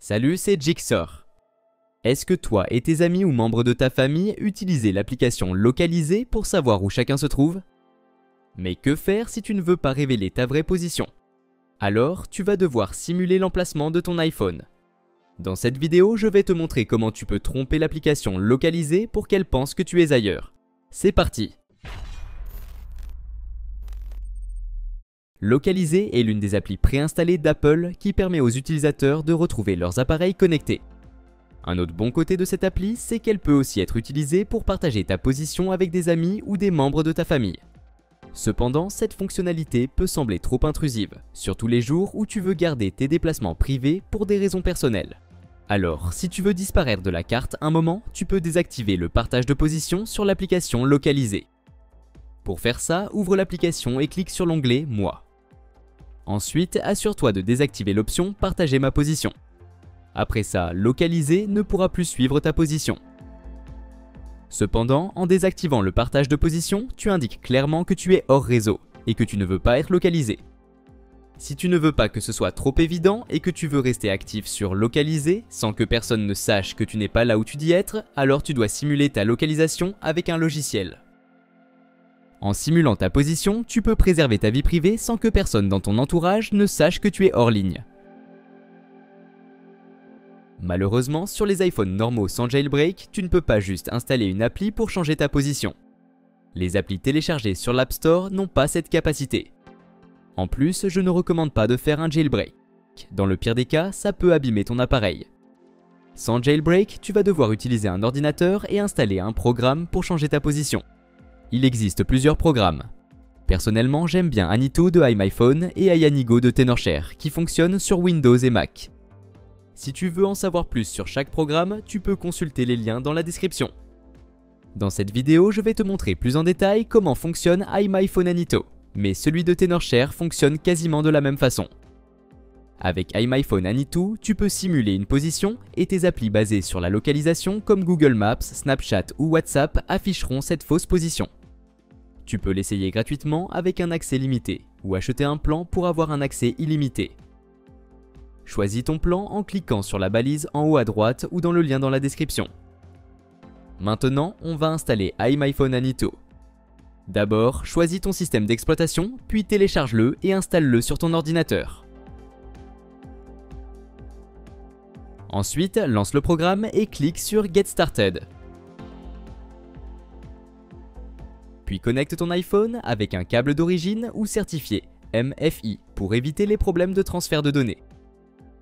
Salut, c'est Jigsaw. Est-ce que toi et tes amis ou membres de ta famille utilisez l'application localisée pour savoir où chacun se trouve? Mais que faire si tu ne veux pas révéler ta vraie position? Alors, tu vas devoir simuler l'emplacement de ton iPhone. Dans cette vidéo, je vais te montrer comment tu peux tromper l'application localisée pour qu'elle pense que tu es ailleurs. C'est parti! Localiser est l'une des applis préinstallées d'Apple qui permet aux utilisateurs de retrouver leurs appareils connectés. Un autre bon côté de cette appli, c'est qu'elle peut aussi être utilisée pour partager ta position avec des amis ou des membres de ta famille. Cependant, cette fonctionnalité peut sembler trop intrusive, surtout les jours où tu veux garder tes déplacements privés pour des raisons personnelles. Alors, si tu veux disparaître de la carte un moment, tu peux désactiver le partage de position sur l'application localisée. Pour faire ça, ouvre l'application et clique sur l'onglet « Moi ». Ensuite, assure-toi de désactiver l'option « Partager ma position ». Après ça, localiser ne pourra plus suivre ta position. Cependant, en désactivant le partage de position, tu indiques clairement que tu es hors réseau et que tu ne veux pas être localisé. Si tu ne veux pas que ce soit trop évident et que tu veux rester actif sur localiser sans que personne ne sache que tu n'es pas là où tu dis être, alors tu dois simuler ta localisation avec un logiciel. En simulant ta position, tu peux préserver ta vie privée sans que personne dans ton entourage ne sache que tu es hors ligne. Malheureusement, sur les iPhones normaux sans jailbreak, tu ne peux pas juste installer une appli pour changer ta position. Les applis téléchargées sur l'App Store n'ont pas cette capacité. En plus, je ne recommande pas de faire un jailbreak. Dans le pire des cas, ça peut abîmer ton appareil. Sans jailbreak, tu vas devoir utiliser un ordinateur et installer un programme pour changer ta position. Il existe plusieurs programmes. Personnellement, j'aime bien Anito de iMyPhone et Ayanigo de Tenorshare qui fonctionnent sur Windows et Mac. Si tu veux en savoir plus sur chaque programme, tu peux consulter les liens dans la description. Dans cette vidéo, je vais te montrer plus en détail comment fonctionne iMyPhone Anito, mais celui de Tenorshare fonctionne quasiment de la même façon. Avec iMyPhone Anito, tu peux simuler une position et tes applis basées sur la localisation comme Google Maps, Snapchat ou WhatsApp afficheront cette fausse position. Tu peux l'essayer gratuitement avec un accès limité ou acheter un plan pour avoir un accès illimité. Choisis ton plan en cliquant sur la balise en haut à droite ou dans le lien dans la description. Maintenant, on va installer iMyPhone Anito. D'abord, choisis ton système d'exploitation, puis télécharge-le et installe-le sur ton ordinateur. Ensuite, lance le programme et clique sur Get Started. Puis connecte ton iPhone avec un câble d'origine ou certifié MFI pour éviter les problèmes de transfert de données.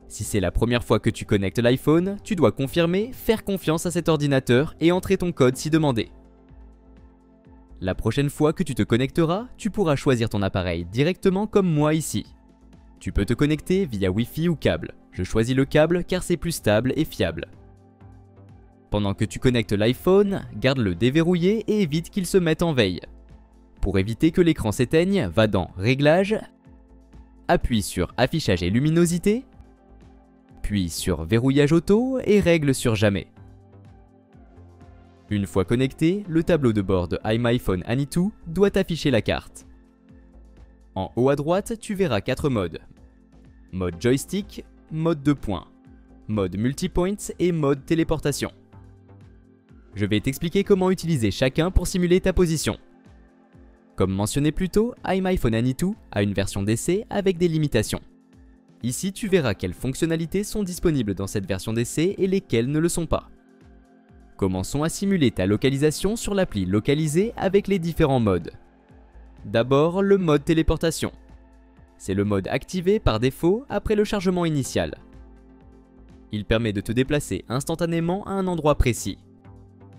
Si c'est la première fois que tu connectes l'iPhone, tu dois confirmer, faire confiance à cet ordinateur et entrer ton code si demandé. La prochaine fois que tu te connecteras, tu pourras choisir ton appareil directement comme moi ici. Tu peux te connecter via Wi-Fi ou câble. Je choisis le câble car c'est plus stable et fiable. Pendant que tu connectes l'iPhone, garde-le déverrouillé et évite qu'il se mette en veille. Pour éviter que l'écran s'éteigne, va dans Réglages, appuie sur Affichage et luminosité, puis sur Verrouillage auto et règle sur Jamais. Une fois connecté, le tableau de bord de iMyPhone Anito doit afficher la carte. En haut à droite, tu verras 4 modes. Mode joystick, mode 2 points, mode multipoint et mode téléportation. Je vais t'expliquer comment utiliser chacun pour simuler ta position. Comme mentionné plus tôt, iMyPhone Anito a une version d'essai avec des limitations. Ici, tu verras quelles fonctionnalités sont disponibles dans cette version d'essai et lesquelles ne le sont pas. Commençons à simuler ta localisation sur l'appli localisée avec les différents modes. D'abord, le mode téléportation. C'est le mode activé par défaut après le chargement initial. Il permet de te déplacer instantanément à un endroit précis.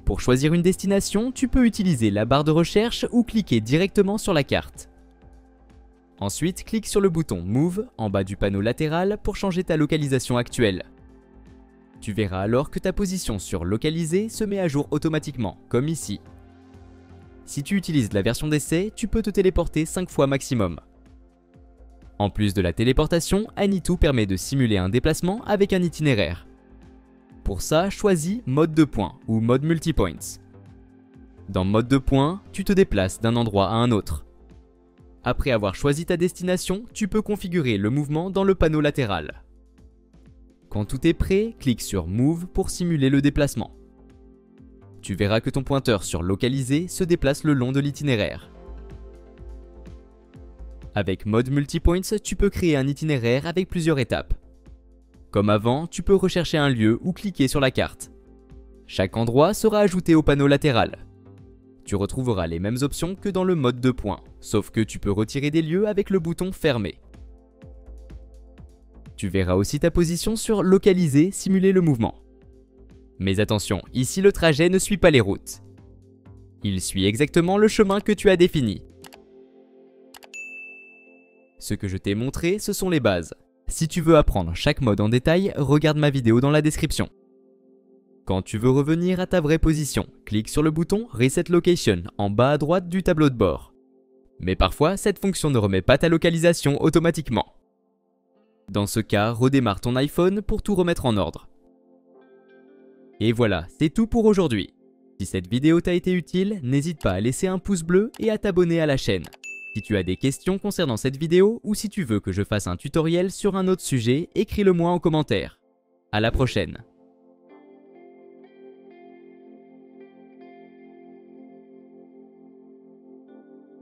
Pour choisir une destination, tu peux utiliser la barre de recherche ou cliquer directement sur la carte. Ensuite, clique sur le bouton Move en bas du panneau latéral pour changer ta localisation actuelle. Tu verras alors que ta position sur Localiser se met à jour automatiquement, comme ici. Si tu utilises la version d'essai, tu peux te téléporter 5 fois maximum. En plus de la téléportation, Anito permet de simuler un déplacement avec un itinéraire. Pour ça, choisis Mode 2 points ou Mode Multipoints. Dans Mode 2 points, tu te déplaces d'un endroit à un autre. Après avoir choisi ta destination, tu peux configurer le mouvement dans le panneau latéral. Quand tout est prêt, clique sur Move pour simuler le déplacement. Tu verras que ton pointeur sur Localiser se déplace le long de l'itinéraire. Avec Mode Multipoints, tu peux créer un itinéraire avec plusieurs étapes. Comme avant, tu peux rechercher un lieu ou cliquer sur la carte. Chaque endroit sera ajouté au panneau latéral. Tu retrouveras les mêmes options que dans le mode 2 points, sauf que tu peux retirer des lieux avec le bouton Fermer. Tu verras aussi ta position sur Localiser simuler le mouvement. Mais attention, ici le trajet ne suit pas les routes. Il suit exactement le chemin que tu as défini. Ce que je t'ai montré, ce sont les bases. Si tu veux apprendre chaque mode en détail, regarde ma vidéo dans la description. Quand tu veux revenir à ta vraie position, clique sur le bouton Reset Location en bas à droite du tableau de bord. Mais parfois, cette fonction ne remet pas ta localisation automatiquement. Dans ce cas, redémarre ton iPhone pour tout remettre en ordre. Et voilà, c'est tout pour aujourd'hui. Si cette vidéo t'a été utile, n'hésite pas à laisser un pouce bleu et à t'abonner à la chaîne. Si tu as des questions concernant cette vidéo ou si tu veux que je fasse un tutoriel sur un autre sujet, écris-le moi en commentaire. À la prochaine.